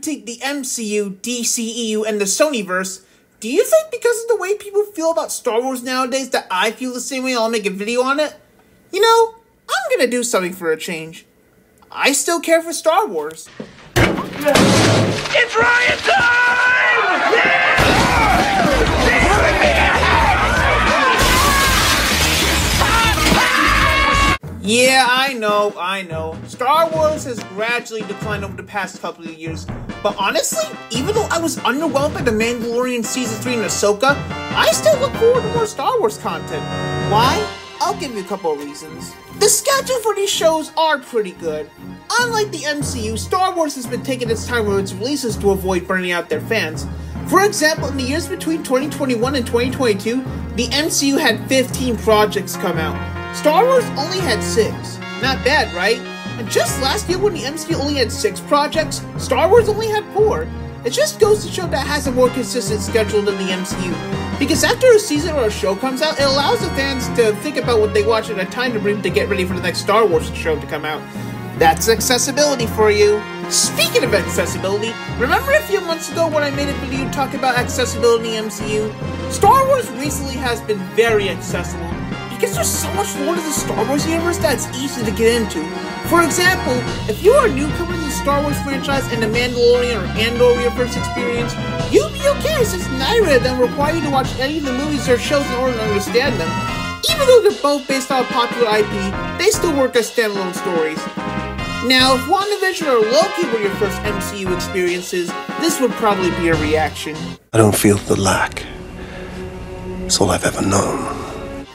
to the MCU, DCEU, and the Sonyverse, do you think because of the way people feel about Star Wars nowadays that I feel the same way and I'll make a video on it? You know, I'm gonna do something for a change. I still care for Star Wars. It's riot time! Yeah, I know. Star Wars has gradually declined over the past couple of years, but honestly, even though I was underwhelmed by The Mandalorian Season 3 and Ahsoka, I still look forward to more Star Wars content. Why? I'll give you a couple of reasons. The schedule for these shows are pretty good. Unlike the MCU, Star Wars has been taking its time with its releases to avoid burning out their fans. For example, in the years between 2021 and 2022, the MCU had 15 projects come out. Star Wars only had 6. Not bad, right? And just last year when the MCU only had 6 projects, Star Wars only had 4. It just goes to show that it has a more consistent schedule than the MCU. Because after a season or a show comes out, it allows the fans to think about what they watch at a time to get ready for the next Star Wars show to come out. That's accessibility for you. Speaking of accessibility, remember a few months ago when I made a video talking about accessibility in the MCU? Star Wars recently has been very accessible. Because there's so much more to the Star Wars universe that's easy to get into. For example, if you are a newcomer to the Star Wars franchise and The Mandalorian or Andor were your first experience, you'll be okay since neither of them require you to watch any of the movies or shows in order to understand them. Even though they're both based on a popular IP, they still work as standalone stories. Now, if WandaVision or Loki were your first MCU experiences, this would probably be a reaction. I don't feel the lack. It's all I've ever known.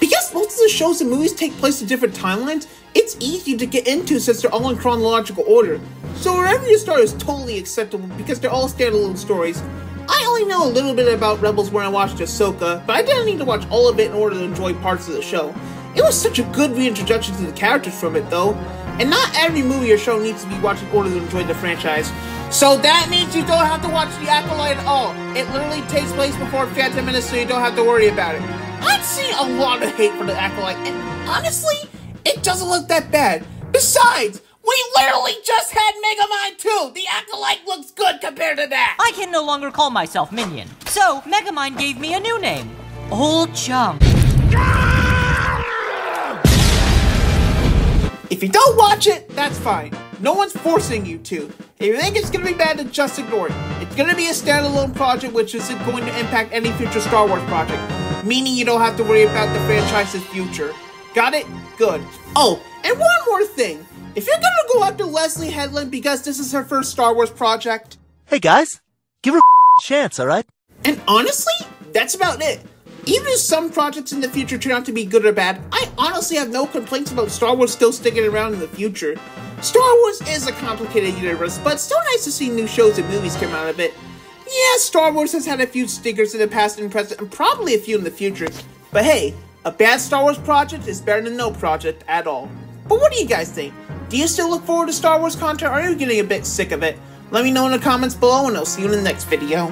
Because most of the shows and movies take place in different timelines, it's easy to get into since they're all in chronological order. So wherever you start is totally acceptable because they're all standalone stories. I only know a little bit about Rebels when I watched Ahsoka, but I didn't need to watch all of it in order to enjoy parts of the show. It was such a good reintroduction to the characters from it though, and not every movie or show needs to be watched in order to enjoy the franchise. So that means you don't have to watch The Acolyte at all. It literally takes place before Phantom Menace, so you don't have to worry about it. I've seen a lot of hate for The Acolyte, and honestly, it doesn't look that bad. Besides, we literally just had Megamind 2! The Acolyte looks good compared to that! I can no longer call myself Minion, so Megamind gave me a new name. Old Chum. If you don't watch it, that's fine. No one's forcing you to. If you think it's gonna be bad, then just ignore it. It's gonna be a standalone project which isn't going to impact any future Star Wars project, meaning you don't have to worry about the franchise's future. Got it? Good. Oh, and one more thing. If you're gonna go after Leslie Headland because this is her first Star Wars project... Hey guys, give her a chance, alright? And honestly, that's about it. Even if some projects in the future turn out to be good or bad, I honestly have no complaints about Star Wars still sticking around in the future. Star Wars is a complicated universe, but it's still nice to see new shows and movies come out of it. Yeah, Star Wars has had a few stickers in the past and present, and probably a few in the future. But hey, a bad Star Wars project is better than no project at all. But what do you guys think? Do you still look forward to Star Wars content, or are you getting a bit sick of it? Let me know in the comments below, and I'll see you in the next video.